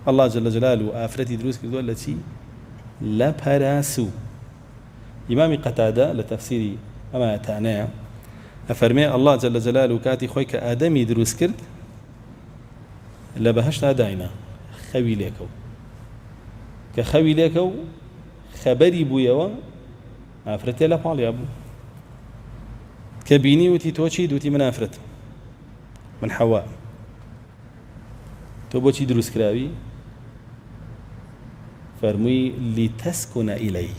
الله جل جلاله آفرتي دروس كردوها التي لا براسو إمام قتادة لتفسير أما تعناه أفرمي الله جل جلاله كاتي خويك آدمي دروس كرد لبهشت داينا خوي ليكو كخوي ليكو خبري بويوا آفرتي لا بالي أبو كبيني وتي توشي دوتي من آفرت من حواء تو بوشي دروس كراوي فرمي لتسكن إليه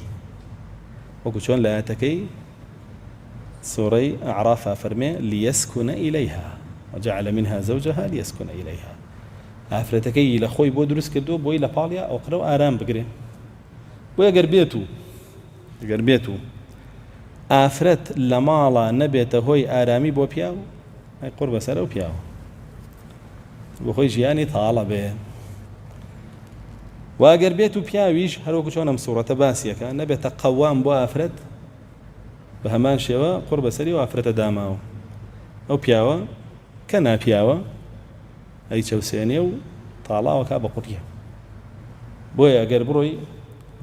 وكشون لا تكي سوري أعرافها فرمي ليسكن إليها وجعل منها زوجها ليسكن إليها آفرتكي لخوي بو دروس كردو بوي لباليا أو قرو آرام بقري بويا قربيتو آفرت لمالا نبيت هوي آرامي بو بياو هاي قرب سرو بياو بخوي جياني طالبه واگر بيتو بياويش هروكو شونم صورة باسية كان نبيت قوام بو آفرت بهمان شوا قرب سري وآفرت داماو أو بياوا كنا بياوا أي شوسيني وطالاوا كابا قرية بويا أقر بروي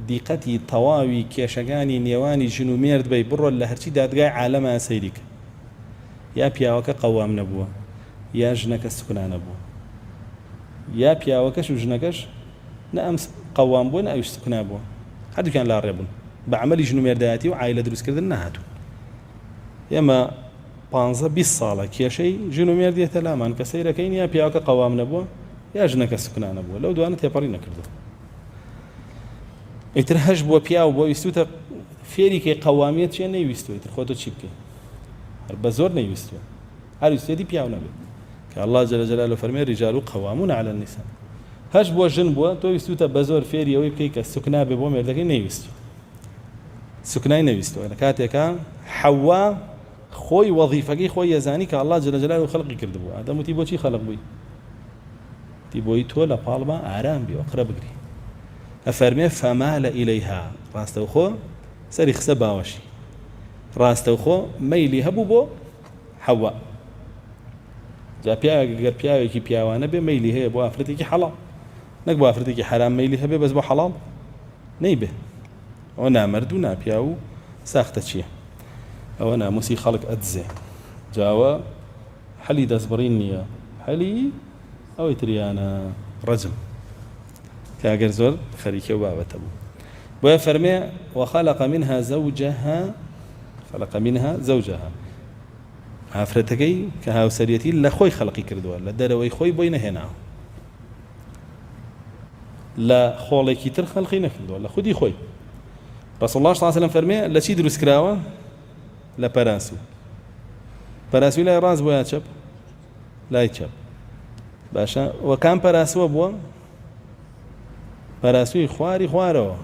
ديقتي طواوي كيشغاني نيواني جنو ميرد بي برو اللي هرشي دادقاي عالما سيريك يا بياوا كقوام نبوه يا جنك السكنان نبوه يا بياوا كش وجنكش نأمس قوام بون أو سكنان بوه حدو كان لا ريبون بعمل جنو ميرداتي وعائلة دروس كردن نهاتو يما بانزا 20 صالة كيشي جنو ميردية تلامان كسيرة كين يا بياوا كقوام نبوه يا جنك السكنان نبوه لو دوانت يبارينا كردو اترهج بو بياو بو يستوتا فيري كي قواميت شي نيويستو يترخوتو تشيبكي بزور نيويستو هل يستدي بياو نبي كالله جل جلاله فرمي الرجال قوامون على النساء هج بو جن بو تو يستوتا بزور فيري او كيك السكنا بو مردكي نيويستو سكناي نيويستو انا كاتيكا حوا خوي وظيفه خوي يزاني كالله جل جلاله خلقي كردبو ادم تيبو شي خلق بي تيبو يتولا بالما ارام بي اقرب بقري أفرمي فمال إليها راستوخو سريخ سباوشي راستوخو ميلي هبوبو حواء جا بياوي كي بياوانا بي ميلي هي بو أفرتي كي حلال نك بو أفرتي كي حرام ميلي هبي بس بو حلال نيبه وانا مردونا بياو ساختة شي وانا موسي خلق أدزي جاوا حلي دازبريني حلي أو يتريانا رجل كاجر زور خريكي وبابته ويفرمي وخلق منها زوجها عفرتكي كهاو سريتي لا خوي خلقي كردوا لا دروي خوي بين هنا لا خوليكي تر خلقي نكردوا لا خدي خوي رسول الله صلى الله عليه وسلم فرمي لا شي دروس كراوه لا براسو لا راس بو ياتشب لا يتشب باشا وكان براسو بو براسوی خواری خوارەوە